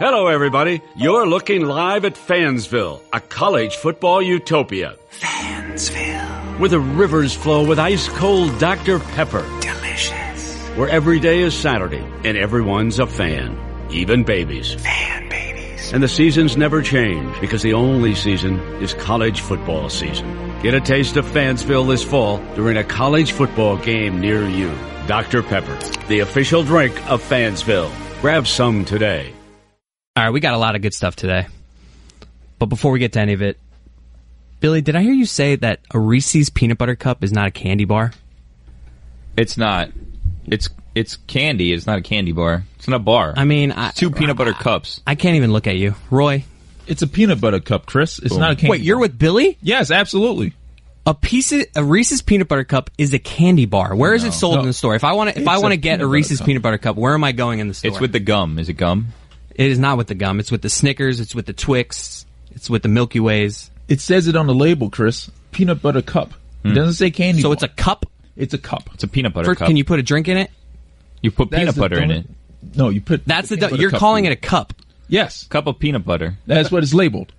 Hello, everybody. You're looking live at Fansville, a college football utopia. Fansville. Where the rivers flow with ice-cold Dr. Pepper. Delicious. Where every day is Saturday and everyone's a fan, even babies. Fan babies. And the seasons never change because the only season is college football season. Get a taste of Fansville this fall during a college football game near you. Dr. Pepper, the official drink of Fansville. Grab some today. All right, we got a lot of good stuff today. But before we get to any of it, Billy, did I hear you say that a Reese's peanut butter cup is not a candy bar? It's not. It's candy. It's not a candy bar. It's not a bar. I mean, it's two peanut butter cups. I can't even look at you. Roy? It's a peanut butter cup, Chris. It's not a candy Wait, you're bar. with Billy? Yes, absolutely. A Reese's peanut butter cup is a candy bar. Where is it sold in the store? If I want to get a Reese's peanut butter cup, where am I going in the store? It's with the gum. Is it gum? It is not with the gum. It's with the Snickers. It's with the Twix. It's with the Milky Ways. It says it on the label, Chris. Peanut butter cup. It doesn't say candy So bar. it's a cup? It's a cup. It's a peanut butter cup. Can you put a drink in it? You put peanut butter in it. No, you put... That's you're calling it a cup. Yes. Cup of peanut butter. That's what it's labeled.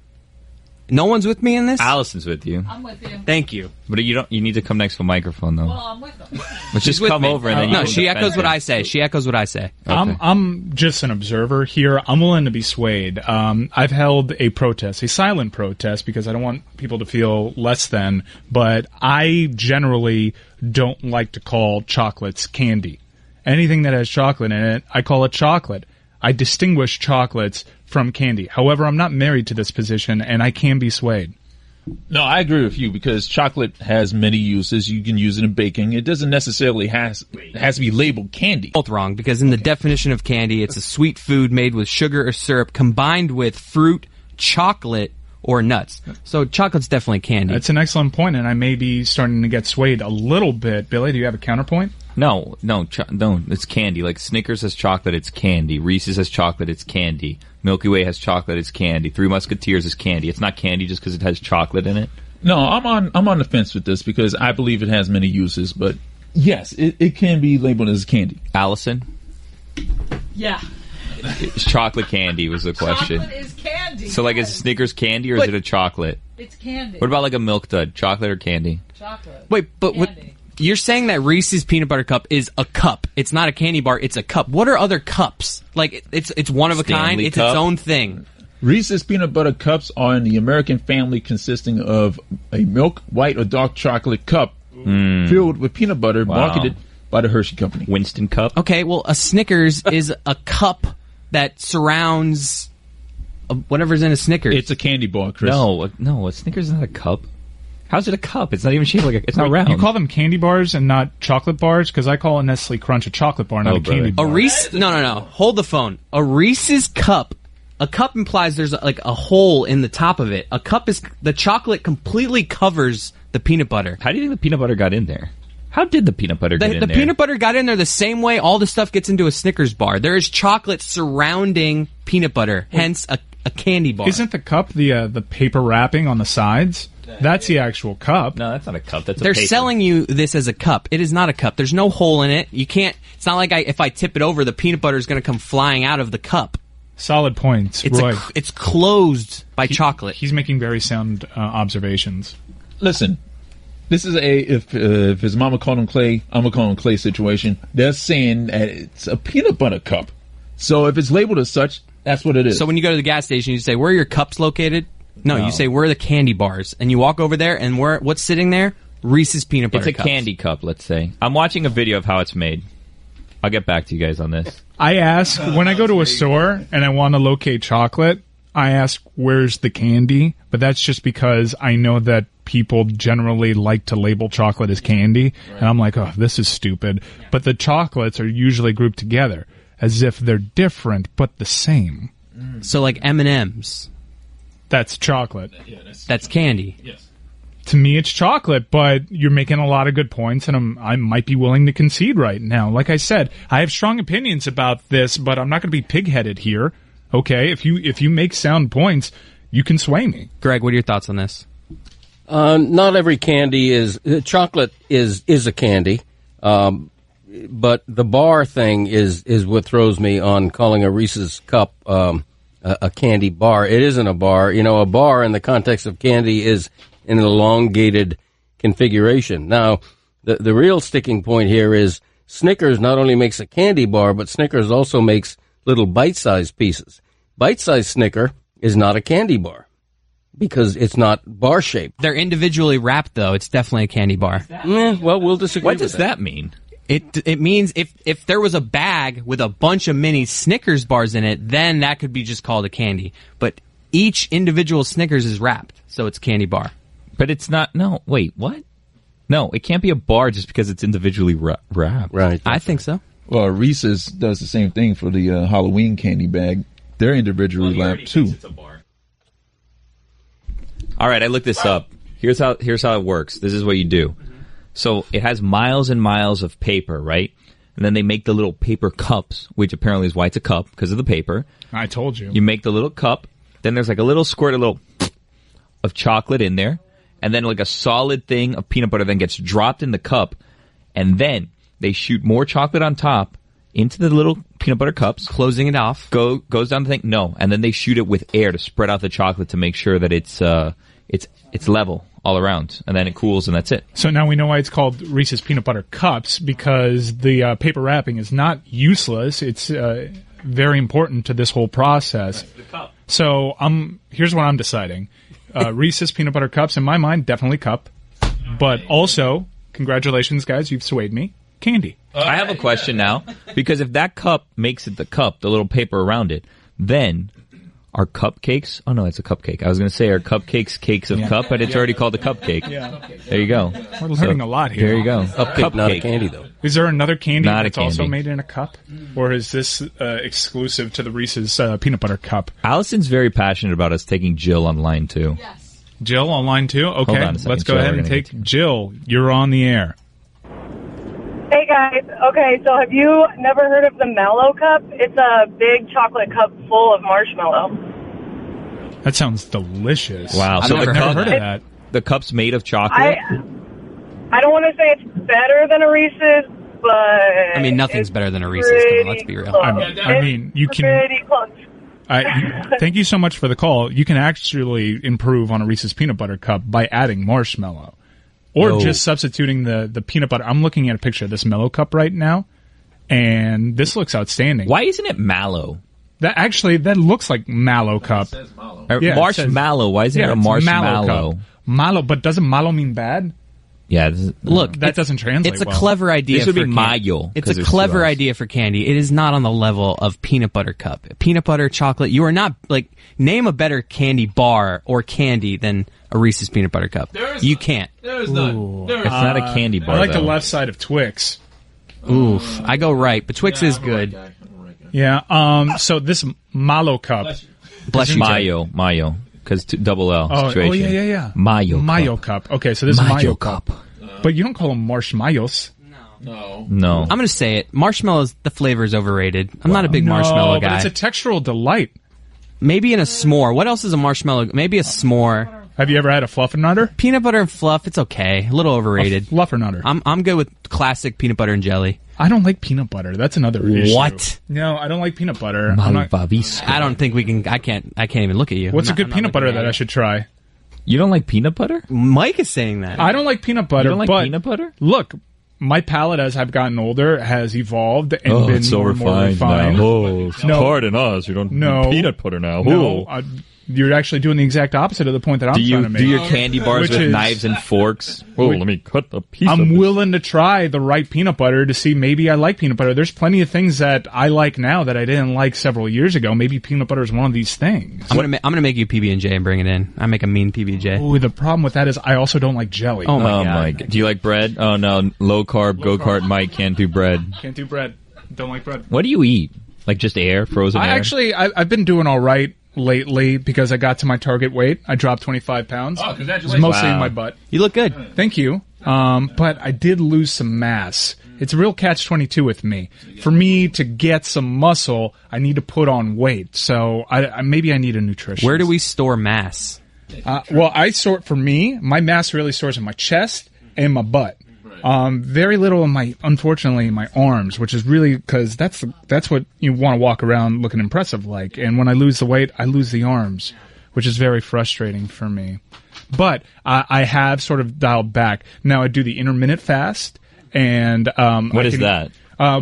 No one's with me in this? Allison's with you. I'm with you. Thank you. But you need to come next to a microphone, though. Well, I'm with them. Let's just come over and then you No, can she defend echoes what it. I say. She echoes what I say. Okay. I'm just an observer here. I'm willing to be swayed. I've held a protest, a silent protest, because I don't want people to feel less than, but I generally don't like to call chocolates candy. Anything that has chocolate in it, I call it chocolate. I distinguish chocolates from candy. However, I'm not married to this position, and I can be swayed. No, I agree with you because chocolate has many uses. You can use it in baking. It doesn't necessarily has to be labeled candy. Both wrong, because in the definition of candy, it's a sweet food made with sugar or syrup combined with fruit, chocolate, or nuts. So chocolate's definitely candy. That's an excellent point, and I may be starting to get swayed a little bit. Billy, do you have a counterpoint? No, it's candy. Like Snickers has chocolate, it's candy. Reese's has chocolate, it's candy. Milky Way has chocolate, it's candy. Three Musketeers is candy. It's not candy just because it has chocolate in it. No, I'm on the fence with this because I believe it has many uses, but yes, it can be labeled as candy. Allison? Yeah. It's chocolate candy was the question. Chocolate is candy. So like is Snickers candy or is it a chocolate? It's candy. What about like a Milk Dud? Chocolate or candy? Chocolate. Wait, but Candy. you're saying that Reese's peanut butter cup is a cup. It's not a candy bar, it's a cup. What are other cups? Like, it's one of a kind, Stanley it's cup? its own thing. Reese's peanut butter cups are in the American family consisting of a milk, white, or dark chocolate cup filled with peanut butter marketed by the Hershey Company. Winston cup? Okay, well, a Snickers is a cup that surrounds whatever's in a Snickers. It's a candy bar, Chris. No, a Snickers is not a cup. How's it a cup? It's not even shaped like it's not round. You call them candy bars and not chocolate bars? Because I call a Nestle Crunch a chocolate bar, not a candy bar. A Reese? No. Hold the phone. A Reese's cup. A cup implies there's like a hole in the top of it. A cup is the chocolate completely covers the peanut butter. How do you think the peanut butter got in there? How did the peanut butter get in there? The peanut butter got in there the same way all the stuff gets into a Snickers bar. There is chocolate surrounding peanut butter, hence a candy bar. Isn't the cup the paper wrapping on the sides? That's the actual cup. No, that's not a cup. That's a They're paper. selling you this as a cup. It is not a cup. There's no hole in it. You can't. It's not like if I tip it over, the peanut butter is going to come flying out of the cup. Solid points, It's Roy. it's closed by chocolate. He's making very sound observations. Listen, this is if his mama called him Clay, I'm gonna call him Clay situation. They're saying that it's a peanut butter cup. So if it's labeled as such, that's what it is. So when you go to the gas station, you say, "Where are your cups located?" No, you say, "Where are the candy bars?" And you walk over there, and what's sitting there? Reese's peanut butter It's a cups. candy cup, let's say. I'm watching a video of how it's made. I'll get back to you guys on this. I ask, when I go to a store and I want to locate chocolate, I ask, where's the candy? But that's just because I know that people generally like to label chocolate as candy. Right. And I'm like, oh, this is stupid. Yeah. But the chocolates are usually grouped together as if they're different but the same. So like M&M's. That's chocolate. Yeah, that's candy. Yes. To me, it's chocolate, but you're making a lot of good points, and I might be willing to concede right now. Like I said, I have strong opinions about this, but I'm not going to be pig-headed here. Okay, if you make sound points, you can sway me. Greg, what are your thoughts on this? Not every candy is chocolate is a candy, but the bar thing is what throws me on calling a Reese's cup a candy bar. It isn't a bar. You know, a bar in the context of candy is an elongated configuration. Now, the real sticking point here is Snickers not only makes a candy bar, but Snickers also makes little bite-sized pieces. Bite-sized Snicker is not a candy bar because it's not bar-shaped. They're individually wrapped, though. It's definitely a candy bar. Well, we'll disagree What with does that mean? It means if there was a bag with a bunch of mini Snickers bars in it, then that could be just called a candy. But each individual Snickers is wrapped, so it's a candy bar. But it's not. No, wait, what? No, it can't be a bar just because it's individually wrapped. Right. I think so. Well, Reese's does the same thing for the Halloween candy bag. They're individually wrapped too. All right, I looked this up. Here's how it works. This is what you do. So it has miles and miles of paper, right? And then they make the little paper cups, which apparently is why it's a cup, because of the paper. I told you. You make the little cup. Then there's like a little squirt, a little of chocolate in there. And then like a solid thing of peanut butter then gets dropped in the cup. And then they shoot more chocolate on top into the little peanut butter cups. Closing it off. Goes down the thing. No. And then they shoot it with air to spread out the chocolate to make sure that it's level all around, and then it cools, and that's it. So now we know why it's called Reese's Peanut Butter Cups, because the paper wrapping is not useless. It's very important to this whole process. So here's what I'm deciding. Reese's Peanut Butter Cups, in my mind, definitely cup. But also, congratulations, guys, you've swayed me. Candy. I have a question now, because if that cup makes it the cup, the little paper around it, then are cupcakes? Oh, no, it's a cupcake. I was going to say, are cupcakes cakes of cup, but it's already called a cupcake. Yeah. There you go. We're learning a lot here. There you go. Cupcake, not a candy, though. Is there another candy Not a that's also candy. made in a cup? Or is this exclusive to the Reese's Peanut Butter Cup? Allison's very passionate about us taking Jill on line 2. Jill on line 2? Okay, Hold on a second. let's go Jill, ahead we're and gonna take Jill. You're on the air. Hey guys, okay, so have you never heard of the Mallow Cup? It's a big chocolate cup full of marshmallow. That sounds delicious. Wow. I've So never the Never cup, heard of that. the cup's made of chocolate? I don't want to say it's better than a Reese's, but I mean, nothing's it's better than a Reese's. Come on, pretty let's be real. close. I mean, you It's can. pretty close. Thank you so much for the call. You can actually improve on a Reese's Peanut Butter Cup by adding marshmallow. Or just substituting the peanut butter. I'm looking at a picture of this Mellow Cup right now, and this looks outstanding. Why isn't it mallow? That looks like Mallow Cup. Or Yeah, it marshmallow. Why isn't it a it's marshmallow? Cup. Mallow, but doesn't mallow mean bad? Yeah. Look, That doesn't translate it's a well. clever idea. This would be for mayo, It's 'cause a there's clever 2 L's. idea for candy. It is not on the level of peanut butter cup. Peanut butter, chocolate. You are not name a better candy bar or candy than a Reese's peanut butter cup. You can't. There's none. It's not a candy bar, I like though. the left side of Twix. Oof. I go right, but Twix is good. Yeah. So this Mallow Cup. Bless you, Jay. Mayo. Because double L Oh, situation. yeah. Mayo. Mayo Cup. Okay, so this is Mayo Mayo Cup. But you don't call them marshmallows. No. I'm going to say it. Marshmallows, the flavor is overrated. I'm not a big marshmallow No, guy. but it's a textural delight. Maybe in a s'more. What else is a marshmallow? Maybe a s'more. Have you ever had a Fluffernutter? Peanut butter and fluff, it's okay. A little overrated. Fluffernutter. I'm good with classic peanut butter and jelly. I don't like peanut butter. That's another issue. What? No, I don't like peanut butter. I'm not- Malvavisco. I don't think we can. I can't even look at you. What's a good I'm not peanut butter looking that at I should try? You don't like peanut butter? you. Mike is saying that. I don't like peanut butter. You don't like but peanut butter? Look, my palate as I've gotten older has evolved and Oh, been it's so more and more refined now. refined. Oh, No. pardon us. You don't No. peanut butter now. No, Oh. you're actually doing the exact opposite of the point that I'm Do trying you to make. do your candy bars Which with is- knives and forks? Oh, let me cut a piece of I'm this. willing to try the right peanut butter to see maybe I like peanut butter. There's plenty of things that I like now that I didn't like several years ago. Maybe peanut butter is one of these things. I'm gonna make you PB&J and bring it in. I make a mean PB&J. Ooh, the problem with that is I also don't like jelly. Oh my Oh god. my god. Do you like bread? Oh no, low carb, go-kart Mike can't do bread. Can't do bread. Don't like bread. What do you eat? Like just air, frozen air? I've been doing all right lately because I got to my target weight. I dropped 25 pounds. Oh, It was congratulations. mostly in Wow. my butt. You look good. Thank you. But I did lose some mass. It's a real catch-22 with me. For me to get some muscle, I need to put on weight. So maybe I need a nutritionist. Where do we store mass? Well, for me, my mass really stores in my chest and my butt. Very little in unfortunately, in my arms, which is really because that's what you want to walk around looking impressive like. And when I lose the weight, I lose the arms, which is very frustrating for me. But I have sort of dialed back. Now I do the intermittent fast, and what is that?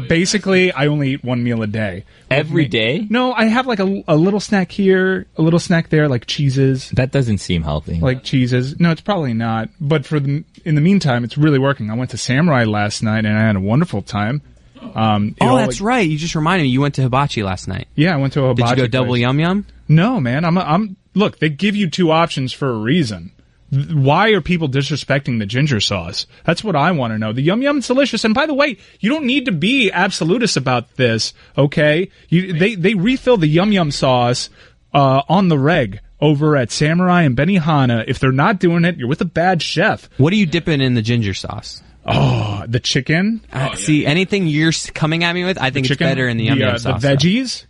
Basically, I only eat one meal a day. Every day? No, I have like a little snack here, a little snack there, like cheeses. That doesn't seem healthy. Like cheeses. No, it's probably not. But in the meantime, it's really working. I went to Samurai last night, and I had a wonderful time. That's right. You just reminded me. You went to Hibachi last night. Yeah, I went to a hibachi. Did you go double yum yum? No, man. Look, they give you two options for a reason. Why are people disrespecting the ginger sauce? That's what I want to know. The yum yum's delicious, and by the way, you don't need to be absolutist about this. Okay, they refill the yum yum sauce on the reg over at Samurai and Benihana. If they're not doing it, you're with a bad chef. What are you dipping in the ginger sauce? Oh, the chicken. See, anything you're coming at me with, I think it's better in the yum yum sauce. The veggies.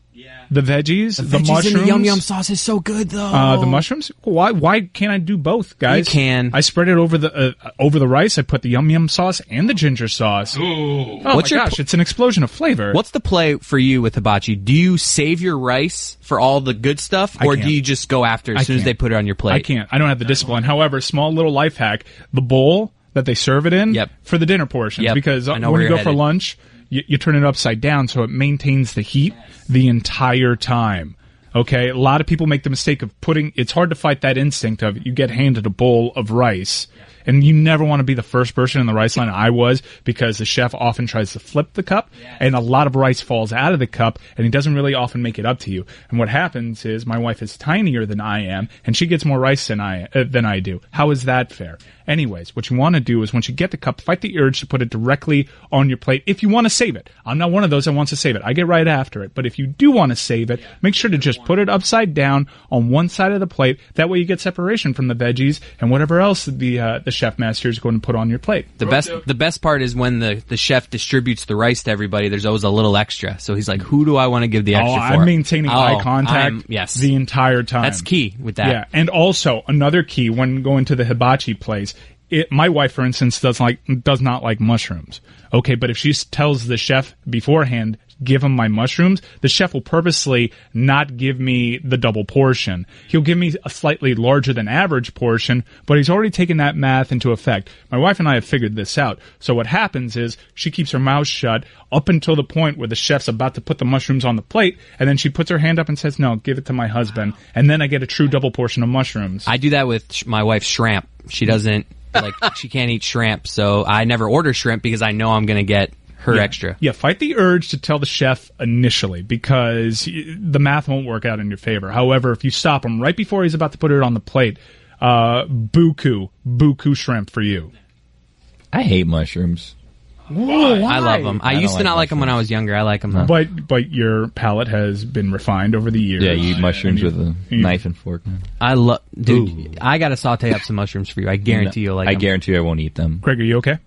The veggies, the mushrooms. In the yum yum sauce is so good, though. The mushrooms. Why can't I do both, guys? You can. I spread it over the rice. I put the yum yum sauce and the ginger sauce. Ooh. Oh my gosh! It's an explosion of flavor. What's the play for you with hibachi? Do you save your rice for all the good stuff, or do you just go after as soon as they put it on your plate? I can't. I don't have the discipline. However, small little life hack: the bowl that they serve it in for the dinner portions, because when you go for lunch, you turn it upside down so it maintains the heat the entire time. Okay, a lot of people make the mistake of it's hard to fight that instinct of you get handed a bowl of rice, and you never want to be the first person in the rice line. I was, because the chef often tries to flip the cup, and a lot of rice falls out of the cup, and he doesn't really often make it up to you. And what happens is my wife is tinier than I am, and she gets more rice than I do. How is that fair? Anyways, what you want to do is once you get the cup, fight the urge to put it directly on your plate if you want to save it. I'm not one of those that wants to save it. I get right after it. But if you do want to save it, make sure to just put it upside down on one side of the plate. That way you get separation from the veggies and whatever else the chef master is going to put on your plate. The best part is when the chef distributes the rice to everybody, there's always a little extra. So he's like, who do I want to give the extra for? I'm maintaining eye contact the entire time. That's key with that. Yeah, and also another key when going to the hibachi place, my wife, for instance, does not like mushrooms. Okay, but if she tells the chef beforehand, give him my mushrooms, the chef will purposely not give me the double portion. He'll give me a slightly larger than average portion, but he's already taken that math into effect. My wife and I have figured this out. So what happens is she keeps her mouth shut up until the point where the chef's about to put the mushrooms on the plate, and then she puts her hand up and says, no, give it to my husband. And then I get a true double portion of mushrooms. I do that with my wife's shrimp. She doesn't, she can't eat shrimp, so I never order shrimp because I know I'm going to get her extra. Yeah, fight the urge to tell the chef initially because the math won't work out in your favor. However, if you stop him right before he's about to put it on the plate, buku shrimp for you. I hate mushrooms. Whoa, I love them. I used to not like them when I was younger. I like them though. But your palate has been refined over the years. Yeah, you eat mushrooms with a knife and fork. Dude, I got to saute up some mushrooms for you. I guarantee you'll like them. I guarantee I won't eat them. Greg, are you okay?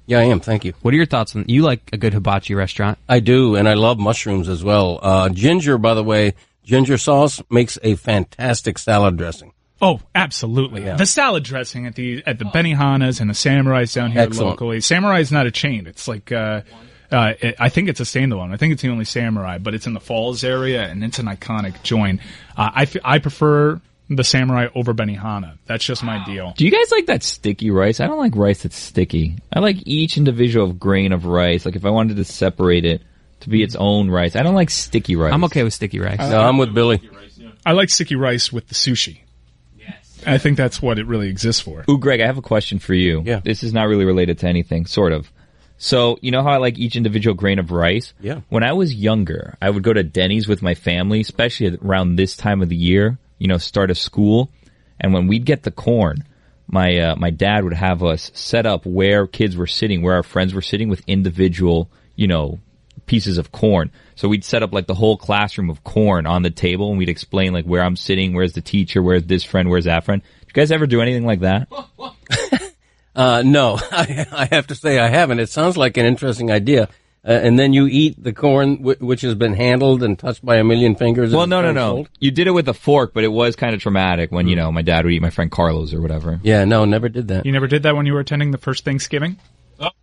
Yeah, I am. Thank you. What are your thoughts on? You like a good hibachi restaurant? I do, and I love mushrooms as well. Ginger, by the way, ginger sauce makes a fantastic salad dressing. Oh, absolutely. Yeah. The salad dressing at the Benihanas and the Samurais down here locally. Samurai is not a chain. It's like I think it's a standalone. I think it's the only Samurai, but it's in the Falls area, and it's an iconic joint. I prefer the Samurai over Benihana. That's just my deal. Do you guys like that sticky rice? I don't like rice that's sticky. I like each individual grain of rice. Like if I wanted to separate it to be its own rice. I don't like sticky rice. I'm okay with sticky rice. No, I'm with Billy. I like sticky rice with the sushi. I think that's what it really exists for. Ooh, Greg, I have a question for you. Yeah. This is not really related to anything, sort of. So, you know how I like each individual grain of rice? Yeah. When I was younger, I would go to Denny's with my family, especially around this time of the year, start of school. And when we'd get the corn, my dad would have us set up where kids were sitting, where our friends were sitting with individual, pieces of corn. So we'd set up like the whole classroom of corn on the table, and we'd explain like where I'm sitting, where's the teacher, where's this friend, where's that friend. Did you guys ever do anything like that? No, I have to say I haven't. It sounds like an interesting idea. And then you eat the corn which has been handled and touched by a million fingers. Well, no. You did it with a fork, but it was kind of traumatic when, my dad would eat my friend Carlos or whatever. Yeah, no, never did that. You never did that when you were attending the first Thanksgiving?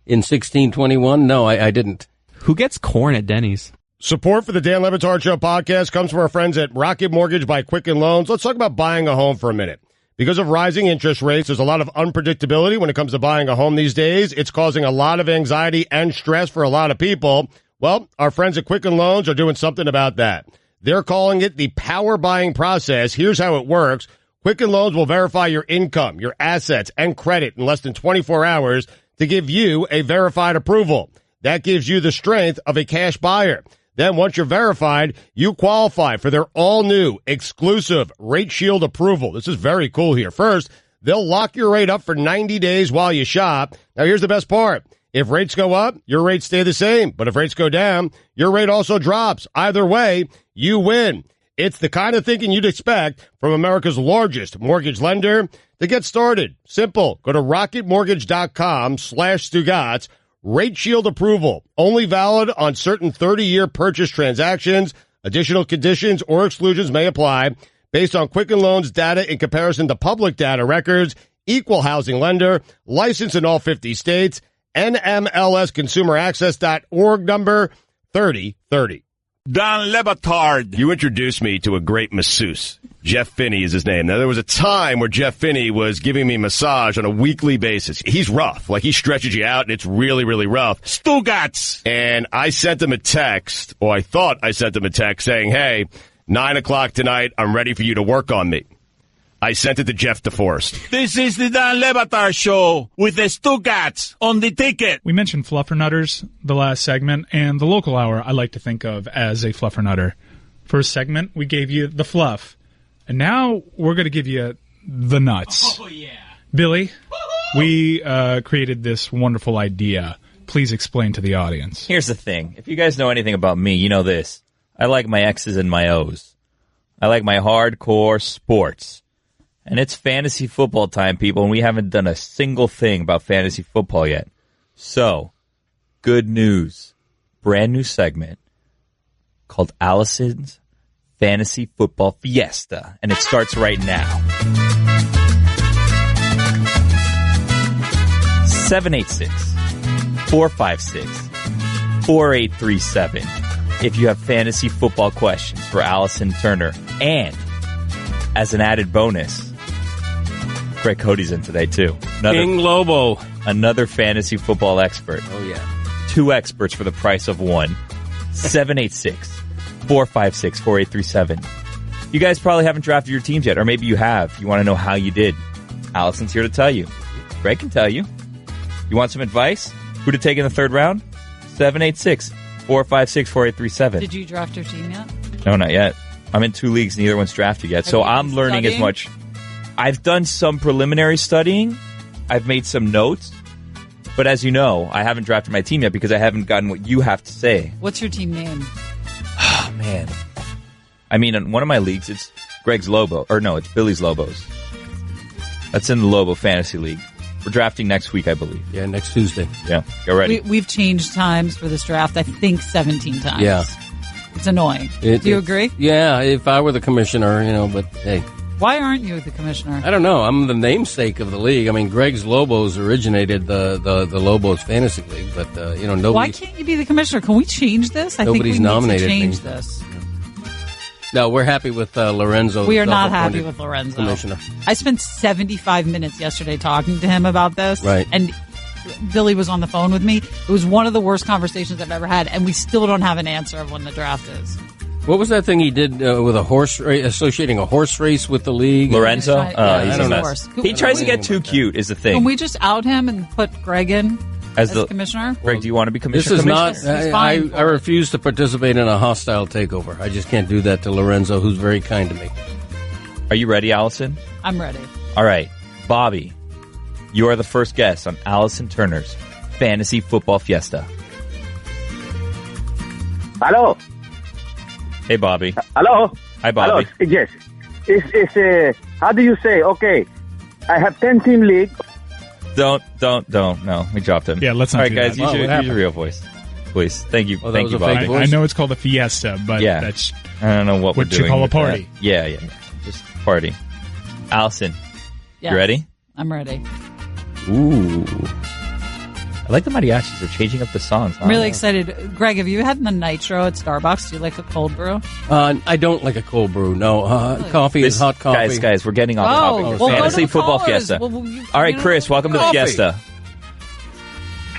in 1621? No, I didn't. Who gets corn at Denny's? Support for the Dan Le Batard Show podcast comes from our friends at Rocket Mortgage by Quicken Loans. Let's talk about buying a home for a minute. Because of rising interest rates, there's a lot of unpredictability when it comes to buying a home these days. It's causing a lot of anxiety and stress for a lot of people. Well, our friends at Quicken Loans are doing something about that. They're calling it the power buying process. Here's how it works. Quicken Loans will verify your income, your assets, and credit in less than 24 hours to give you a verified approval. That gives you the strength of a cash buyer. Then once you're verified, you qualify for their all-new exclusive Rate Shield approval. This is very cool here. First, they'll lock your rate up for 90 days while you shop. Now, here's the best part. If rates go up, your rates stay the same. But if rates go down, your rate also drops. Either way, you win. It's the kind of thinking you'd expect from America's largest mortgage lender. To get started, simple. Go to rocketmortgage.com/Stugotz. Rate Shield approval, only valid on certain 30-year purchase transactions. Additional conditions or exclusions may apply based on Quicken Loans data in comparison to public data records. Equal housing lender, licensed in all 50 states, NMLSconsumeraccess.org number 3030. Dan Le Batard. You introduced me to a great masseuse. Jeff Finney is his name. Now, there was a time where Jeff Finney was giving me massage on a weekly basis. He's rough. Like, he stretches you out, and it's really, really rough. Stugotz. And I sent him a text, or I thought I sent him a text saying, hey, 9 o'clock tonight, I'm ready for you to work on me. I sent it to Jeff DeForest. This is the Dan Le Batard Show with the Stugotz on the ticket. We mentioned fluffernutters the last segment, and the local hour I like to think of as a fluffernutter. First segment, we gave you the fluff. And now we're going to give you the nuts. Oh, yeah. Billy, we created this wonderful idea. Please explain to the audience. Here's the thing. If you guys know anything about me, you know this. I like my X's and my O's. I like my hardcore sports. And it's fantasy football time, people, and we haven't done a single thing about fantasy football yet. So, good news. Brand new segment called Allyson's Fantasy Football Fiesta, and it starts right now. 786-456-4837 if you have fantasy football questions for Allyson Turner. And, as an added bonus, Greg Cote's in today, too. King Lobo. Another fantasy football expert. Oh, yeah. 2 experts for the price of 1. 786-456-4837. You guys probably haven't drafted your teams yet, or maybe you have. You want to know how you did. Allyson's here to tell you. Greg can tell you. You want some advice? Who to take in the third round? 786-456-4837. Did you draft your team yet? No, not yet. I'm in 2 leagues. Neither one's drafted yet. So I'm learning as much. I've done some preliminary studying. I've made some notes. But as you know, I haven't drafted my team yet because I haven't gotten what you have to say. What's your team name? Oh, man. I mean, in one of my leagues, it's Greg's Lobo. Or no, it's Billy's Lobos. That's in the Lobo Fantasy League. We're drafting next week, I believe. Yeah, next Tuesday. Yeah, get ready. We've changed times for this draft, I think, 17 times. Yeah. It's annoying. Do you agree? Yeah, if I were the commissioner, but hey. Why aren't you the commissioner? I don't know. I'm the namesake of the league. I mean, Greg's Lobos originated the Lobos Fantasy League, but, nobody... Why can't you be the commissioner? Can we change this? I think we need to change this. No, we're happy with Lorenzo. We are not happy with Lorenzo. Commissioner. I spent 75 minutes yesterday talking to him about this. Right. And Billy was on the phone with me. It was one of the worst conversations I've ever had, and we still don't have an answer of when the draft is. What was that thing he did with a horse race, associating a horse race with the league? Lorenzo? He's a mess. He tries to get too cute is the thing. Can we just out him and put Greg in as the commissioner? Greg, do you want to be commissioner? This is not... I refuse to participate in a hostile takeover. I just can't do that to Lorenzo, who's very kind to me. Are you ready, Allyson? I'm ready. All right. Bobby, you are the first guest on Allyson Turner's Fantasy Football Fiesta. Hello. Hey, Bobby. Hello. Hi, Bobby. Hello. Yes. It's how do you say? Okay, I have 10-team league. Don't. No, we dropped him. Yeah, let's not. All right, do guys, that. use your real voice, please. Thank you, thank you, Bobby. I know it's called a fiesta, but that's I don't know what we're doing. you call a party. Yeah, just party. Allyson, Yes. you ready? I'm ready. Ooh. I like the mariachis. They're changing up the songs. I'm really excited. Greg, have you had the Nitro at Starbucks? Do you like a cold brew? I don't like a cold brew. No, coffee is hot coffee. Guys, we're getting off topic. Well, Fantasy football fiesta. All right, Chris, welcome to the fiesta.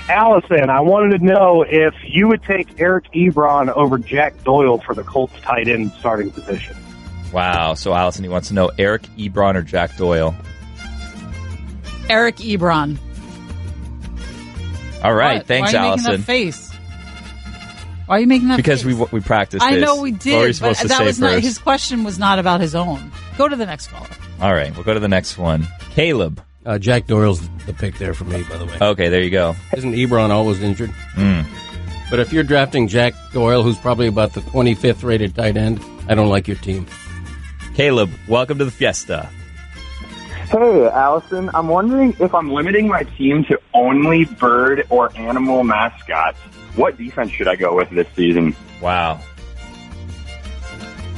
Allyson, I wanted to know if you would take Eric Ebron over Jack Doyle for the Colts tight end starting position. Wow. So, Allyson, he wants to know Eric Ebron or Jack Doyle. Eric Ebron. All right. What? Thanks, Why are you Allyson. making that face? Why are you making that because face? we practiced I this. know we What were did, you supposed but to that say was not, first? his question was not about his own. Go to the next caller. All right. We'll go to the next one. Caleb. Jack Doyle's the pick there for me, by the way. Okay, there you go. Isn't Ebron always injured? Mm. But if you're drafting Jack Doyle, who's probably about the 25th rated tight end, I don't like your team. Caleb, welcome to the fiesta. Hey, Allyson. I'm wondering if I'm limiting my team to only bird or animal mascots, what defense should I go with this season? Wow.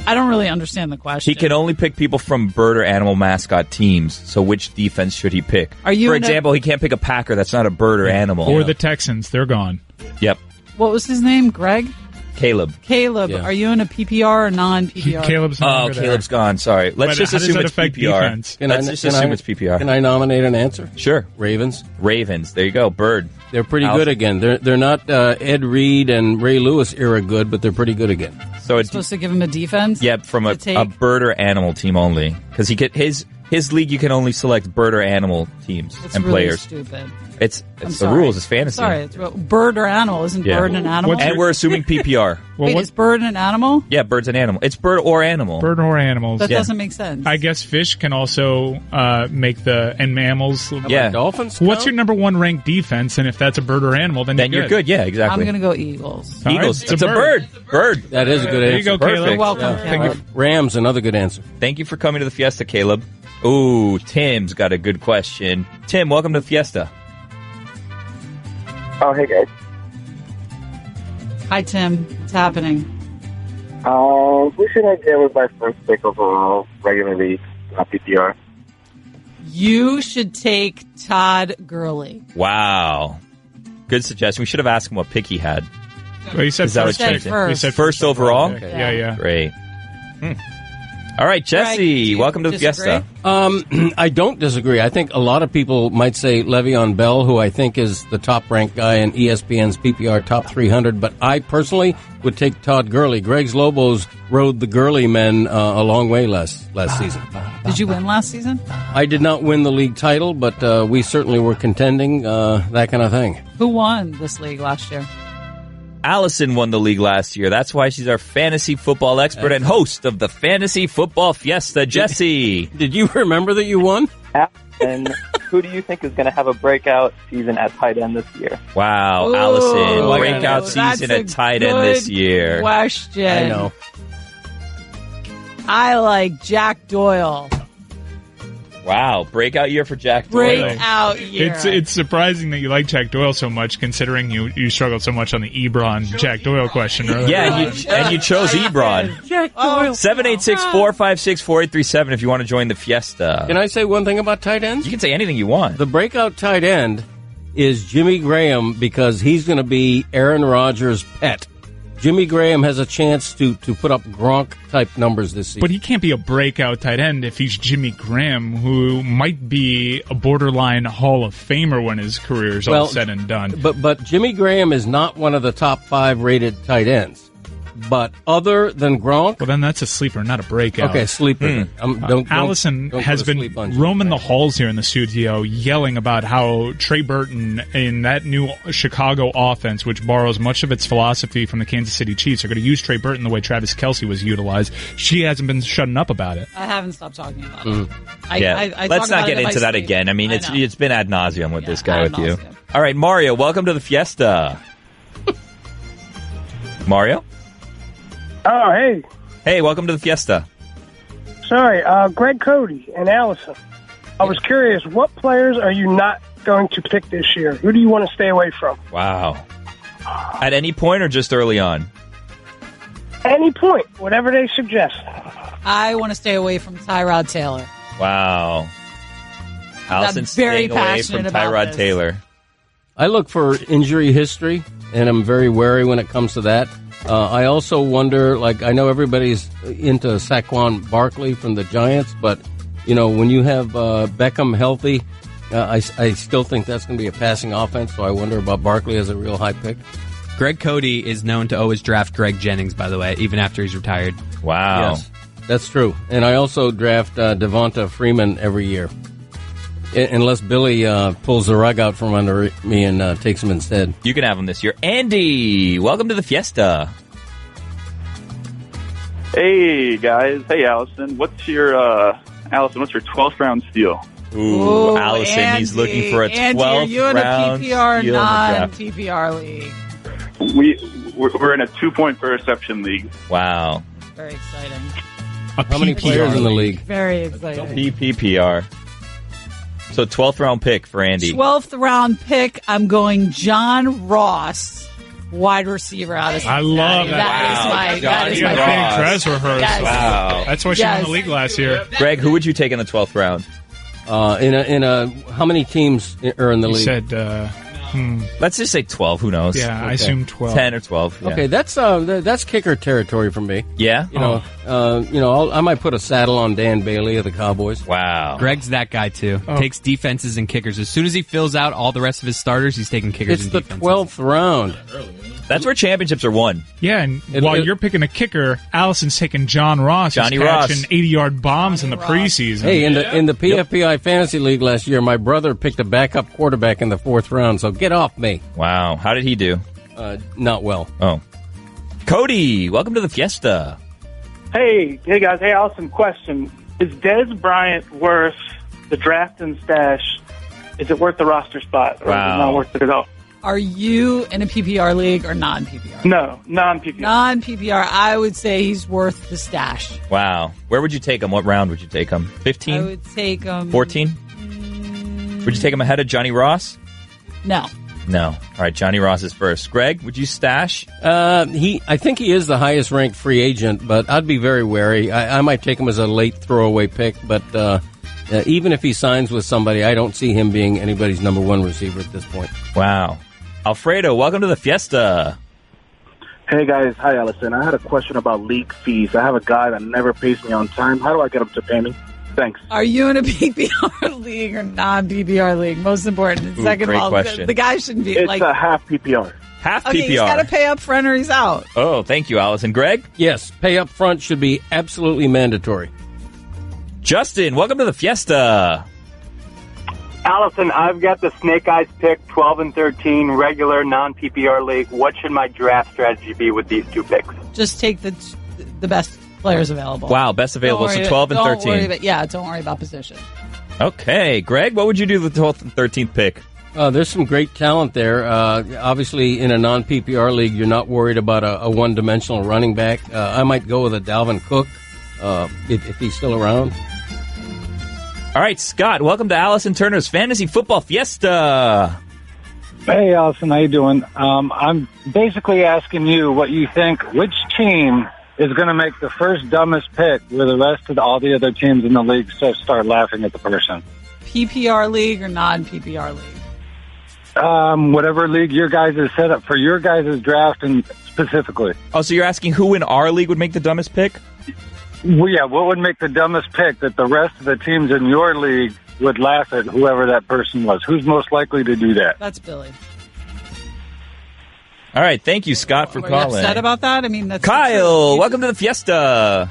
I don't really understand the question. He can only pick people from bird or animal mascot teams. So which defense should he pick? Are you For in a- example, he can't pick a Packer that's not a bird or animal. Or the Texans. They're gone. Yep. What was his name? Greg? Caleb. Caleb, Yeah. are you in a PPR or non-PPR? Caleb's Caleb's gone. Sorry. Let's But just how does assume that it's affect PPR. defense? Let's just assume it's PPR. Can I nominate an answer? Sure. Ravens. Ravens. There you go. Bird. They're pretty Allyson. good again. They're not Ed Reed and Ray Lewis era good, but they're pretty good again. So it's supposed to give him a defense? Yeah, from a to take? bird or animal team only. Because he get his league, you can only select bird or animal teams It's and really players. stupid. It's I'm the sorry. rules. It's fantasy. Sorry, it's bird or animal. Isn't Yeah. bird an animal? And we're assuming PPR. Wait, is bird an animal? Yeah, bird's an animal. It's bird or animal. Bird or animals. That doesn't make sense. I guess fish can also make and mammals. Yeah. Dolphins. What's your number one ranked defense? And if that's a bird or animal, then you're good. Yeah, exactly. I'm going to go Eagles. All right, Eagles. It's a bird. Bird. That is a good There answer. you go, Perfect. Caleb. You're welcome, Caleb. Rams, another good answer. Thank you for coming to the Fiesta, Caleb. Ooh, Tim's got a good question. Tim, welcome to the Fiesta. Oh, hey, guys. Hi, Tim. What's happening? Who should I get with my first pick overall, regular league, not PPR? You should take Todd Gurley. Wow. Good suggestion. We should have asked him what pick he had. Well, you said Is that first. what changed it? First. You said First overall? Okay. Yeah. Great. All right, Jesse, welcome to the Fiesta. I don't disagree. I think a lot of people might say Le'Veon Bell, who I think is the top-ranked guy in ESPN's PPR Top 300, but I personally would take Todd Gurley. Greg's Lobos rode the Gurley men a long way last season. Did you win last season? I did not win the league title, but we certainly were contending, that kind of thing. Who won this league last year? Allyson won the league last year. That's why she's our fantasy football expert and host of the Fantasy Football Fiesta. Jesse. Did you remember that you won? And who do you think is going to have a breakout season at tight end this year? Wow, Ooh, Allyson. Breakout that's season a at tight end this good year. Question. I know. I like Jack Doyle. Wow, breakout year for Jack Doyle. Breakout year. It's surprising that you like Jack Doyle so much, considering you struggled so much on the Ebron Jack Doyle question earlier. Yeah, and you chose Ebron. Jack Doyle. 786-456-4837 if you want to join the Fiesta. Can I say one thing about tight ends? You can say anything you want. The breakout tight end is Jimmy Graham because he's going to be Aaron Rodgers' pet. Jimmy Graham has a chance to put up Gronk-type numbers this season. But he can't be a breakout tight end if he's Jimmy Graham, who might be a borderline Hall of Famer when his career is all said and done. But Jimmy Graham is not one of the top 5 rated tight ends. But other than Gronk... Well, then that's a sleeper, not a breakout. Okay, sleeper. Allison has been roaming the halls here in the studio yelling about how Trey Burton in that new Chicago offense, which borrows much of its philosophy from the Kansas City Chiefs, are going to use Trey Burton the way Travis Kelce was utilized. She hasn't been shutting up about it. I haven't stopped talking about it. Yeah, let's not get into that again. I mean, it's been ad nauseum with this guy with you. All right, Mario, welcome to the Fiesta. Mario? Oh, hey. Hey, welcome to the Fiesta. Sorry, Greg Cote and Allyson. I was curious, what players are you not going to pick this year? Who do you want to stay away from? Wow. At any point or just early on? Any point, whatever they suggest. I want to stay away from Tyrod Taylor. Wow. Allison's very staying away passionate from about Tyrod this. Taylor. I look for injury history, and I'm very wary when it comes to that. I also wonder, like, I know everybody's into Saquon Barkley from the Giants, but, you know, when you have Beckham healthy, I still think that's going to be a passing offense, so I wonder about Barkley as a real high pick. Greg Cote is known to always draft Greg Jennings, by the way, even after he's retired. Wow. Yes, that's true. And I also draft Devonta Freeman every year. Unless Billy pulls the rug out from under me and takes him instead. You can have him this year. Andy, welcome to the Fiesta. Hey, guys. Hey, Allyson. What's your 12th round steal? Ooh, Allyson, Andy, he's looking for a 12th Andy, are you in a round PPR, steal in the draft. non-PPR league? We're in a 2-point per reception league. Wow. Very exciting. How many players in the league? Very exciting. PPR. So 12th round pick for Andy. 12th round pick, I'm going John Ross, wide receiver out of Cincinnati. I love that. That is my big dress rehearsal. Yes. Wow. That's why she won the league last year. Greg, who would you take in the 12th round? How many teams are in the You league? said, Let's just say 12. Who knows? Yeah, I assume 12. 10 or 12. Yeah. Okay, that's kicker territory for me. Yeah? I might put a saddle on Dan Bailey of the Cowboys. Wow. Greg's that guy, too. Takes defenses and kickers. As soon as he fills out all the rest of his starters, he's taking kickers It's and the defenses. 12th round. That's where championships are won. Yeah, and while you're picking a kicker, Allison's taking John Ross. Johnny He's Ross. catching 80-yard bombs in the preseason. Hey, in the PFPI Fantasy League last year, my brother picked a backup quarterback in the 4th round, so get off me. Wow. How did he do? Not well. Oh. Cody, welcome to the Fiesta. Hey guys. Hey, Allyson, question. Is Dez Bryant worth the draft and stash? Is it worth the roster spot? Or is it not worth it at all? Are you in a PPR league or non-PPR? No, non-PPR. Non-PPR, I would say he's worth the stash. Wow. Where would you take him? What round would you take him? 15? I would take him... 14? Would you take him ahead of Johnny Ross? No. No. All right, Johnny Ross is first. Greg, would you stash? I think he is the highest ranked free agent, but I'd be very wary. I might take him as a late throwaway pick, but even if he signs with somebody, I don't see him being anybody's number one receiver at this point. Wow. Alfredo, welcome to the Fiesta. Hey, guys. Hi, Allyson. I had a question about league fees. I have a guy that never pays me on time. How do I get him to pay me? Thanks. Are you in a PPR league or non-PPR league? Most important. And second great of all, question. the guy shouldn't be It's a half PPR. Half okay, PPR. he's got to pay up front or he's out. Oh, thank you, Allison. Greg? Yes, pay up front should be absolutely mandatory. Justin, welcome to the Fiesta. Allyson, I've got the Snake Eyes pick, 12 and 13, regular non-PPR league. What should my draft strategy be with these two picks? Just take the best players available. Wow, best available. So 12 and 13. Don't worry about position. Okay, Greg, what would you do with the 12th and 13th pick? There's some great talent there. Obviously, in a non-PPR league, you're not worried about a one-dimensional running back. I might go with a Dalvin Cook if he's still around. All right, Scott, welcome to Allyson Turner's Fantasy Football Fiesta. Hey, Allyson, how you doing? I'm basically asking you what you think, which team is going to make the first dumbest pick where the rest of all the other teams in the league start laughing at the person? PPR league or non-PPR league? Whatever league your guys is set up for your guys' draft and specifically. Oh, so you're asking who in our league would make the dumbest pick? Well, yeah, what would make the dumbest pick that the rest of the teams in your league would laugh at whoever that person was? Who's most likely to do that? That's Billy. All right, thank you, Scott, for Were calling. you upset about that? I mean, that's Kyle, welcome to the Fiesta.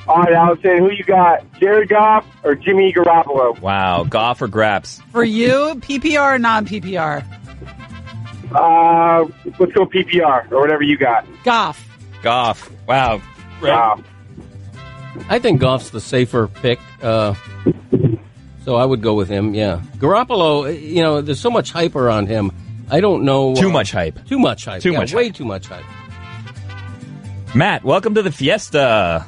All right, Allyson, who you got? Jared Goff or Jimmy Garoppolo? Wow, Goff or Graps? For you, PPR or non-PPR? Let's go PPR or whatever you got. Goff. Goff. Wow. Wow. I think Goff's the safer pick, so I would go with him, yeah. Garoppolo, there's so much hype around him. I don't know. Too much hype. Too much hype. Way too much hype. Matt, welcome to the Fiesta.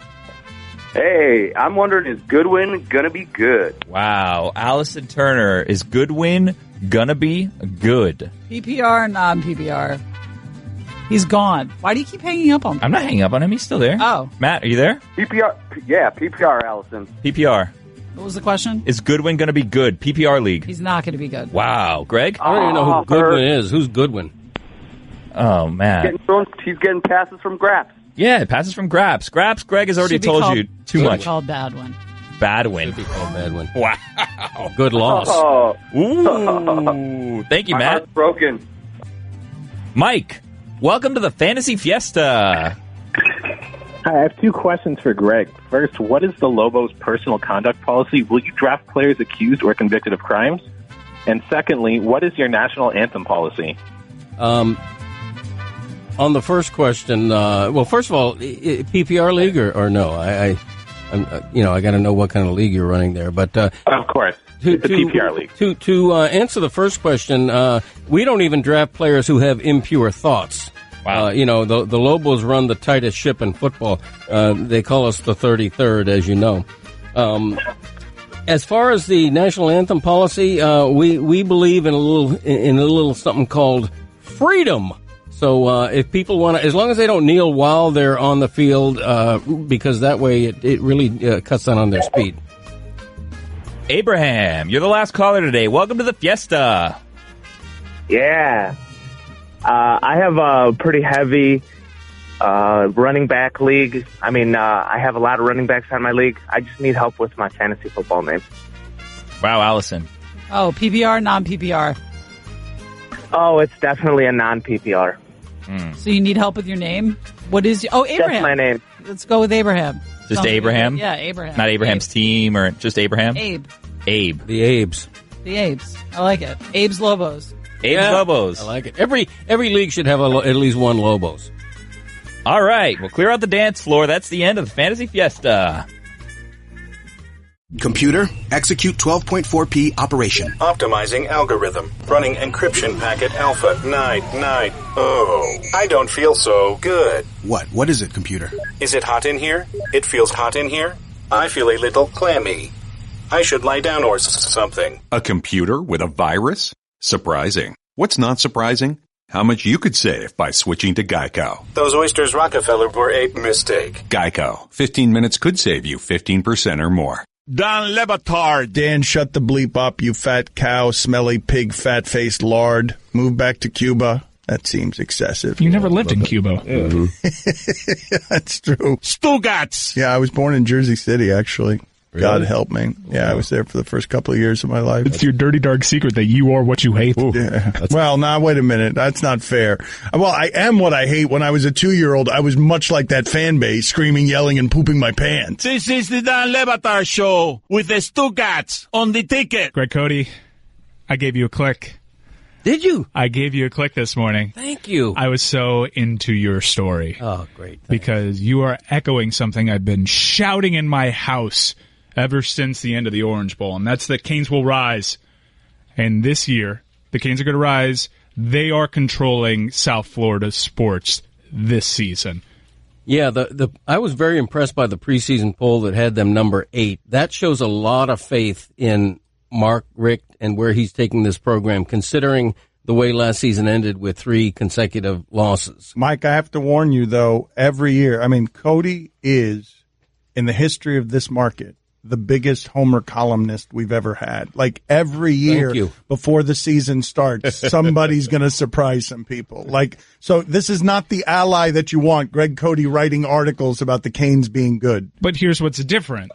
Hey, I'm wondering, is Goodwin going to be good? Wow. Allyson Turner, is Goodwin going to be good? PPR or non-PPR? He's gone. Why do you keep hanging up on him? I'm not hanging up on him. He's still there. Oh. Matt, are you there? PPR, yeah, PPR, Allyson. PPR. What was the question? Is Goodwin going to be good? PPR league. He's not going to be good. Wow, Greg? I don't even know who Goodwin is. Who's Goodwin? Oh, man. He's getting passes from Graps. Yeah, passes from Graps. Graps, Greg has already told you too much. Called Badwin. Badwin. Should be called Badwin. Wow. Good loss. Oh. Ooh. Thank you, My Matt. heart's broken. Mike, welcome to the Fantasy Fiesta. Hi, I have two questions for Greg. First, what is the Lobos' personal conduct policy? Will you draft players accused or convicted of crimes? And secondly, what is your national anthem policy? On the first question, well, first of all, PPR league or no? I got to know what kind of league you're running there. But of course, it's a PPR league. To answer the first question, we don't even draft players who have impure thoughts. Wow. The Lobos run the tightest ship in football. They call us the 33rd, as you know. As far as the national anthem policy, we believe in a little something called freedom. So if people want to, as long as they don't kneel while they're on the field, because that way it really cuts down on their speed. Abraham, you're the last caller today. Welcome to the Fiesta. Yeah. I have a pretty heavy running back league. I mean, I have a lot of running backs on my league. I just need help with my fantasy football name. Wow, Allyson. Oh, PPR, non-PPR. Oh, it's definitely a non-PPR. So you need help with your name? What is... Abraham. That's my name. Let's go with Abraham. Just Sounds Abraham? Like yeah, Abraham. Not Abraham's team or just Abraham? Abe. Abe. The Abes. The Abes. I like it. Abe's Lobos. Abe's Lobos. I like it. Every league should have at least one Lobos. All right, we'll clear out the dance floor. That's the end of the Fantasy Fiesta. Computer, execute 12.4p operation. Optimizing algorithm. Running encryption packet alpha 990. Oh, I don't feel so good. What is it, computer? Is it hot in here? It feels hot in here. I feel a little clammy. I should lie down or something. A computer with a virus? Surprising. What's not surprising? How much you could save by switching to Geico. Those oysters Rockefeller were a mistake. Geico. 15 minutes could save you 15% or more. Don Le Batard. Dan, shut the bleep up, you fat cow, smelly pig, fat-faced lard. Move back to Cuba. That seems excessive. You never lived in Cuba. That's true. Stugotz. Yeah, I was born in Jersey City, actually. Really? God help me. Yeah, I was there for the first couple of years of my life. It's your dirty, dark secret that you are what you hate. Yeah. Well, now, wait a minute. That's not fair. Well, I am what I hate. When I was a 2-year-old, I was much like that fan base, screaming, yelling, and pooping my pants. This is the Don Le Batard Show with the Stugotz on the ticket. Greg Cote, I gave you a click. Did you? I gave you a click this morning. Thank you. I was so into your story. Oh, great. Thanks. Because you are echoing something I've been shouting in my house ever since the end of the Orange Bowl, and that's that Canes will rise. And this year, the Canes are going to rise. They are controlling South Florida sports this season. Yeah, I was very impressed by the preseason poll that had them number 8. That shows a lot of faith in Mark Richt and where he's taking this program, considering the way last season ended with 3 consecutive losses. Mike, I have to warn you, though, every year, Cody is, in the history of this market, the biggest homer columnist we've ever had. Like every year before the season starts, somebody's going to surprise some people. So this is not the ally that you want, Greg Cote writing articles about the Canes being good. But here's what's different.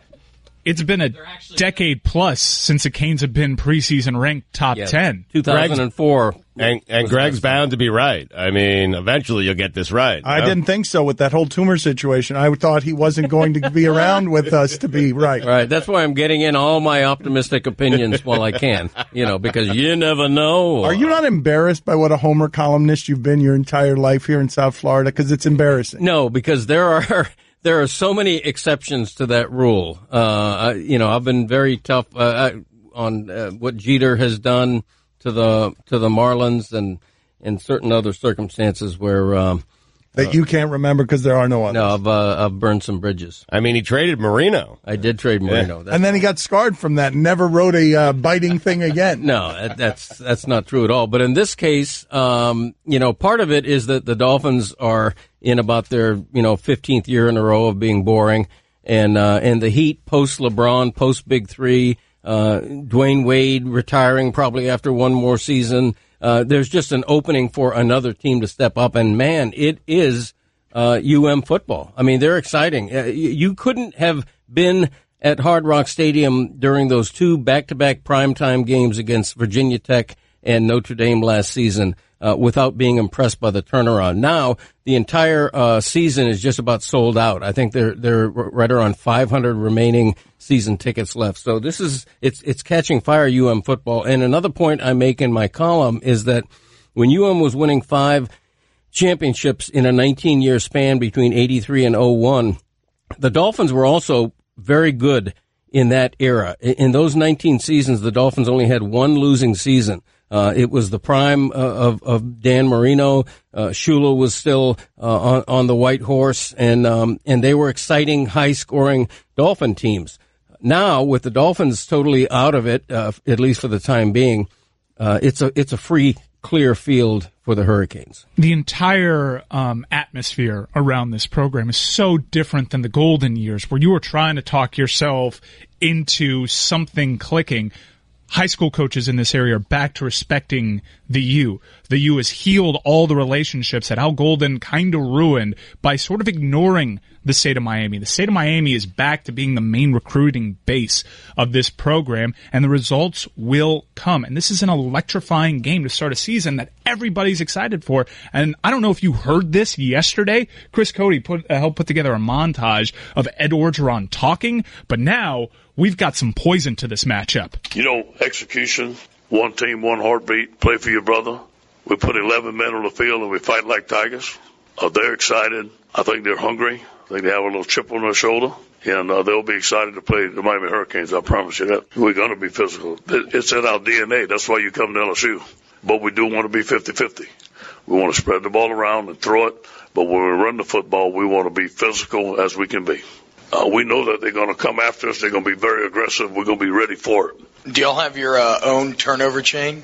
It's been a decade plus since the Canes have been preseason ranked top 10. 2004. And Greg's bound to be right. Eventually you'll get this right. I didn't think so with that whole tumor situation. I thought he wasn't going to be around with us to be right. Right. That's why I'm getting in all my optimistic opinions while I can, because you never know. Are you not embarrassed by what a homer columnist you've been your entire life here in South Florida? Because it's embarrassing. No, because there are so many exceptions to that rule. I've been very tough on what Jeter has done to the Marlins and in certain other circumstances where that you can't remember because there are no others. No, I've burned some bridges. He traded Marino. I did trade Marino, and then he got scarred from that. And never wrote a biting thing again. No, that's not true at all. But in this case, part of it is that the Dolphins are in about their 15th year in a row of being boring. and the Heat post LeBron, post Big Three, Dwayne Wade retiring probably after one more season. There's just an opening for another team to step up, and man, it is football. I mean, they're exciting. You couldn't have been at Hard Rock Stadium during those two back-to-back primetime games against Virginia Tech and Notre Dame last season without being impressed by the turnaround. Now, the entire season is just about sold out. I think they're right around 500 remaining season tickets left. So it's catching fire, football. And another point I make in my column is that when was winning 5 championships in a 19-year span between 83 and 01, the Dolphins were also very good in that era. In those 19 seasons, the Dolphins only had one losing season. It was the prime of Dan Marino. Shula was still on the white horse, and they were exciting, high-scoring Dolphin teams. Now, with the Dolphins totally out of it, at least for the time being, it's a free, clear field for the Hurricanes. The entire atmosphere around this program is so different than the golden years, where you were trying to talk yourself into something clicking. High school coaches in this area are back to respecting the U. The U has healed all the relationships that Al Golden kind of ruined by sort of ignoring the state of Miami. The state of Miami is back to being the main recruiting base of this program, and the results will come. And this is an electrifying game to start a season that everybody's excited for. And I don't know if you heard this yesterday. Chris Cote helped put together a montage of Ed Orgeron talking, but now we've got some poison to this matchup. Execution, one team, one heartbeat, play for your brother. We put 11 men on the field and we fight like tigers. They're excited. I think they're hungry. I think they have a little chip on their shoulder. And they'll be excited to play the Miami Hurricanes, I promise you that. We're going to be physical. It's in our DNA. That's why you come to LSU. But we do want to be 50-50. We want to spread the ball around and throw it. But when we run the football, we want to be physical as we can be. We know that they're going to come after us. They're going to be very aggressive. We're going to be ready for it. Do y'all have your own turnover chain?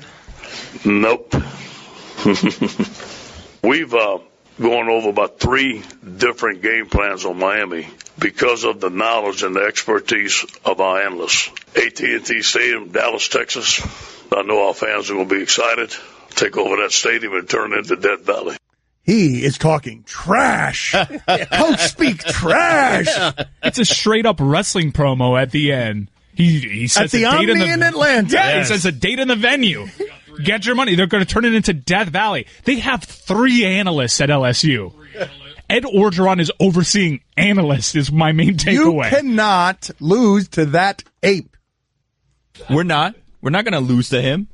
Nope. We've gone over about 3 different game plans on Miami because of the knowledge and the expertise of our analysts. AT&T Stadium, Dallas, Texas. I know our fans are going to be excited. Take over that stadium and turn it into Death Valley. He is talking trash. Coach speak trash. It's a straight-up wrestling promo at the end. He says at the a date Omni in Atlanta. Yeah, yes. He says a date in the venue. Get your money. They're going to turn it into Death Valley. They have 3 analysts at LSU. Ed Orgeron is overseeing analysts is my main takeaway. You cannot lose to that ape. We're not going to lose to him.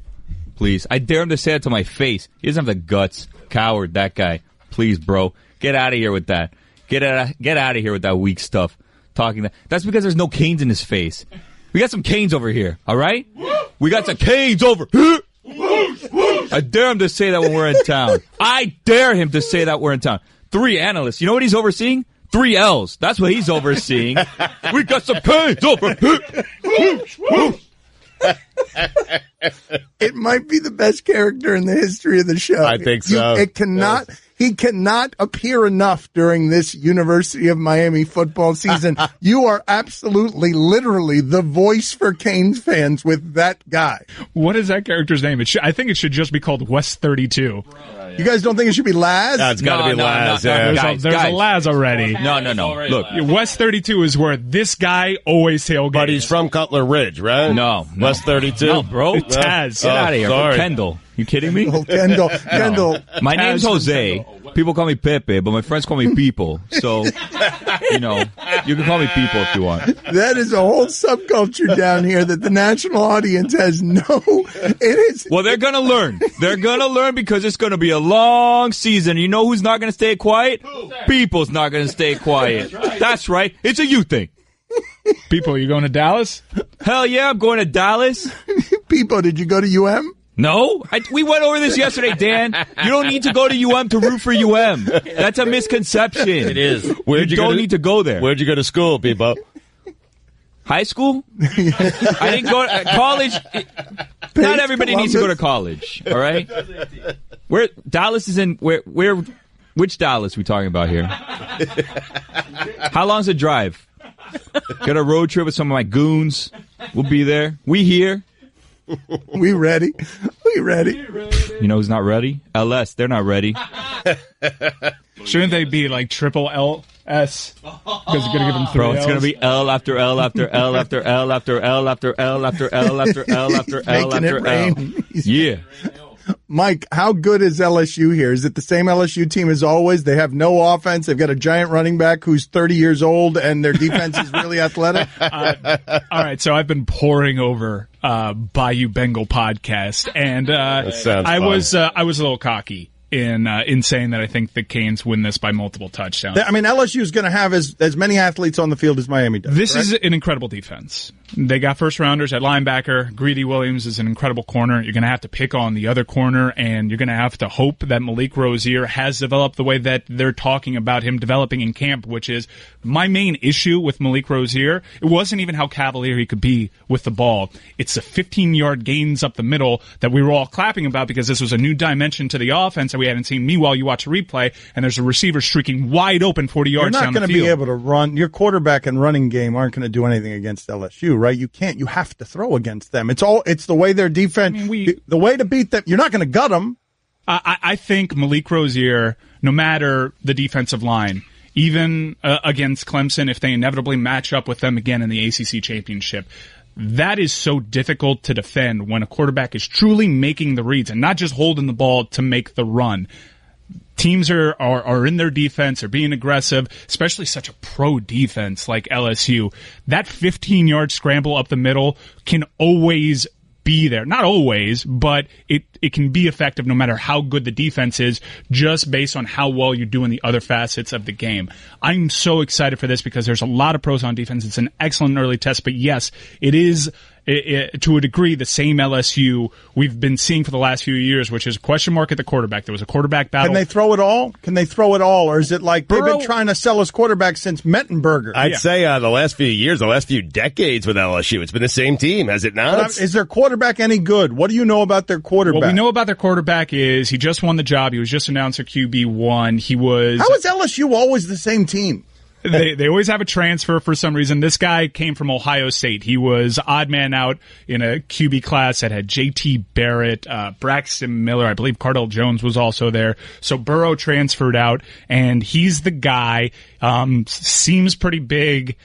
Please. I dare him to say it to my face. He doesn't have the guts. Coward, that guy. Please, bro. Get out of here with that. Get out of here with that weak stuff. Talking that. That's because there's no canes in his face. We got some canes over here, all right? We got some canes over here. I dare him to say that when we're in town. I dare him to say that we're in town. 3 analysts. You know what he's overseeing? 3 L's. That's what he's overseeing. We got some canes over here. It might be the best character in the history of the show. I think so. He cannot appear enough during this University of Miami football season. You are absolutely, literally the voice for Canes fans with that guy. What is that character's name? I think it should just be called West 32. You guys don't think it should be Laz? No, it's got to be Laz. There's a Laz already. No. Look, West 32 is where this guy always tailgates. But he's from Cutler Ridge, right? No. West 32? No, bro. Taz. Get out of here. Sorry. Kendall. You kidding me? Kendall. My name's Jose. People call me Pepe, but my friends call me People. So, you can call me People if you want. That is a whole subculture down here that the national audience has it is. Well, they're going to learn. They're going to learn because it's going to be a long season. You know who's not going to stay quiet? People's not going to stay quiet. That's right. It's a you thing. People, you going to Dallas? Hell yeah, I'm going to Dallas. People, did you go to UM? No, we went over this yesterday, Dan. You don't need to go to UM to root for UM. That's a misconception. It is. You don't need to go there. Where'd you go to school, people? High school? I didn't go to college. Not everybody needs to go to college, all right? Where Dallas is in which Dallas are we talking about here? How long's the drive? Got a road trip with some of my goons. We'll be there. We here. We ready. We ready. You know who's not ready? LS. They're not ready. Shouldn't they be like triple LS? Because you're gonna give them 3 Bro, it's Ls. gonna be L after L after L after L after L after L after L after L after L Making after it L. rain. Yeah. Mike, how good is LSU here? Is it the same LSU team as always? They have no offense. They've got a giant running back who's 30 years old, and their defense is really athletic. All right, so I've been poring over Bayou Bengal podcast, and I was a little cocky in saying that I think the Canes win this by multiple touchdowns. I mean, LSU is going to have as many athletes on the field as Miami does. This correct? is an incredible defense. They got first rounders at linebacker. Greedy Williams is an incredible corner. You're going to have to pick on the other corner, and you're going to have to hope that Malik Rozier has developed the way that they're talking about him developing in camp, which is my main issue with Malik Rozier. It wasn't even how cavalier he could be with the ball. It's the 15-yard gains up the middle that we were all clapping about because this was a new dimension to the offense that we hadn't seen. Meanwhile, you watch a replay, and there's a receiver streaking wide open 40 yards down the field. You're not going to be able to run. Your quarterback and running game aren't going to do anything against LSU, right? You can't. You have to throw against them. It's the way their defense, the way to beat them. You're not going to gut them. I think Malik Rozier, no matter the defensive line, even against Clemson, if they inevitably match up with them again in the ACC championship, that is so difficult to defend when a quarterback is truly making the reads and not just holding the ball to make the run. Teams are in their defense, are being aggressive, especially such a pro defense like LSU. That 15-yard scramble up the middle can always be there. Not always, but it can be effective no matter how good the defense is, just based on how well you do in the other facets of the game. I'm so excited for this because there's a lot of pros on defense. It's an excellent early test, but yes, it is to a degree the same LSU we've been seeing for the last few years, which is a question mark at the quarterback. There was a quarterback battle. Can they throw it all? Or is it like they've been trying to sell us quarterback since Mettenberger? I'd say the last few years, the last few decades with LSU, it's been the same team, has it not? Is their quarterback any good? What do you know about their quarterback? What we know about their quarterback is he just won the job. He was just announced their QB1. How is LSU always the same team? They always have a transfer for some reason. This guy came from Ohio State. He was odd man out in a QB class that had J.T. Barrett, Braxton Miller. I believe Cardell Jones was also there. So Burrow transferred out, and he's the guy. Seems pretty big.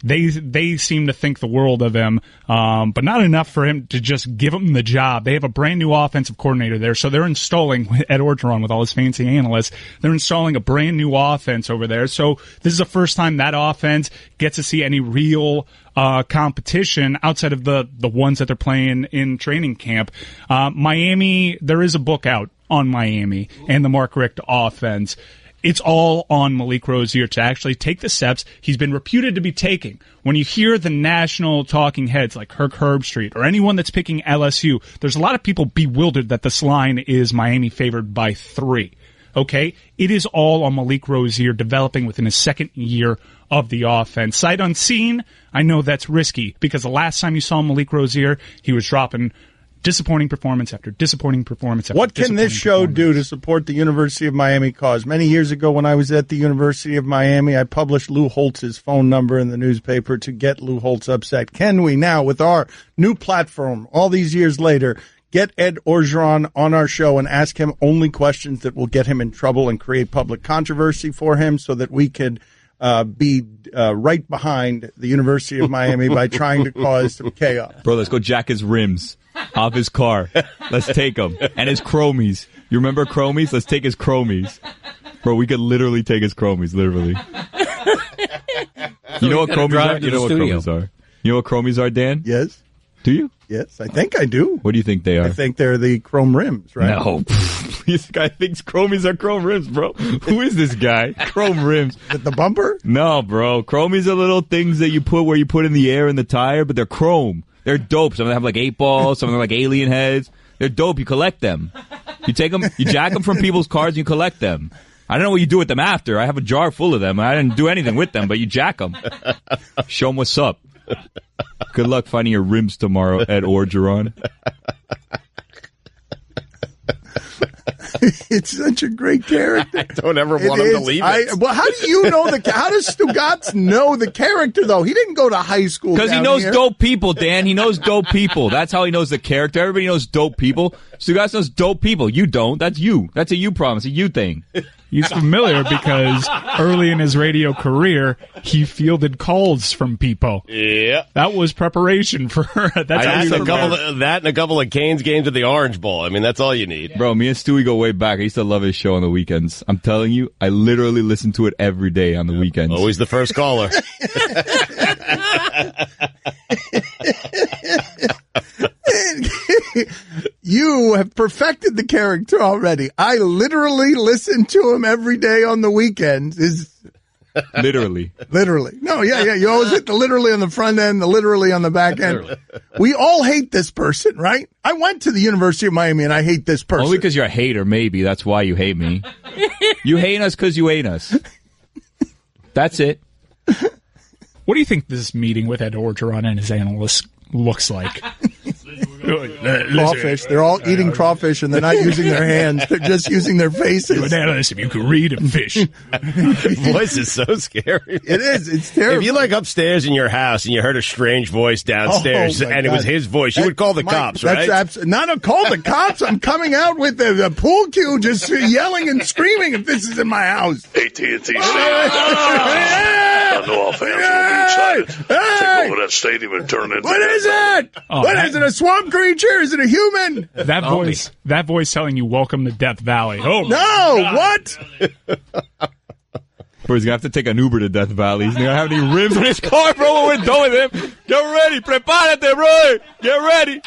They seem to think the world of him, but not enough for him to just give him the job. They have a brand new offensive coordinator there, so they're installing Ed Orgeron with all his fancy analysts. They're installing a brand new offense over there. So this is the first time that offense gets to see any real competition outside of the ones that they're playing in training camp. Miami, there is a book out on Miami and the Mark Richt offense. It's all on Malik Rozier to actually take the steps he's been reputed to be taking. When you hear the national talking heads like Kirk Herbstreit or anyone that's picking LSU, there's a lot of people bewildered that this line is Miami favored by 3. Okay? It is all on Malik Rozier developing within his second year of the offense. Sight unseen, I know that's risky because the last time you saw Malik Rozier, he was dropping disappointing performance after disappointing performance after What can this show do to support the University of Miami cause? Many years ago when I was at the University of Miami, I published Lou Holtz's phone number in the newspaper to get Lou Holtz upset. Can we now, with our new platform, all these years later, get Ed Orgeron on our show and ask him only questions that will get him in trouble and create public controversy for him so that we could be right behind the University of Miami by trying to cause some chaos? Bro, let's go jack his rims off his car. Let's take him. And his chromies. You remember chromies? Let's take his chromies. Bro, we could literally take his chromies, literally. You know what chromies are? You know what chromies are? You know what chromies are, Dan? Yes. Do you? Yes, I think I do. What do you think they are? I think they're the chrome rims, right? No. This guy thinks chromies are chrome rims, bro. Who is this guy? Chrome rims. Is it the bumper? No, bro. Chromies are little things that you put where you put in the air in the tire, but they're chrome. They're dope. Some of them have like 8 balls. Some of them are like alien heads. They're dope. You collect them. You take them, you jack them from people's cars and you collect them. I don't know what you do with them after. I have a jar full of them. I didn't do anything with them, but you jack them. Show them what's up. Good luck finding your rims tomorrow, Ed Orgeron. It's such a great character. I don't ever want him to leave it. Well, how do you know how does Stugotz know the character, though? He didn't go to high school. Because he knows dope people, Dan. He knows dope people. That's how he knows the character. Everybody knows dope people. Stugotz knows dope people. You don't. That's you. That's a you problem. It's a you thing. He's familiar because early in his radio career, he fielded calls from people. Yeah. That was preparation for her. That's that and a couple of Canes games at the Orange Bowl. I mean, that's all you need. Bro, me and Stewie go way back. I used to love his show on the weekends. I'm telling you, I literally listen to it every day on the weekends. Always the first caller. You have perfected the character already. I literally listen to him every day on the weekends. Literally. No, yeah. You always hit the literally on the front end, the literally on the back end. We all hate this person, right? I went to the University of Miami and I hate this person. Only because you're a hater, maybe. That's why you hate me. You hate us because you hate us. That's it. What do you think this meeting with Ed Orgeron and his analysts looks like? Crawfish. They're all eating crawfish and they're not using their hands. They're just using their faces. Analyst, if you could read a fish. Voice is so scary. It is. It's terrible. If you upstairs in your house and you heard a strange voice downstairs and it was his voice, you would call the cops, right? Not call the cops. I'm coming out with the pool cue, just yelling and screaming if this is in my house. AT&T Stadium. I know our fans will be excited. Take over that stadium and turn it. What is it? What is it? A swamp creature? Is it a human? That voice telling you welcome to Death Valley. Oh no! What? Bro, he's gonna have to take an Uber to Death Valley. He's gonna have any rims on his car, bro. When we're done with him, get ready, prepárate, bro. Get ready.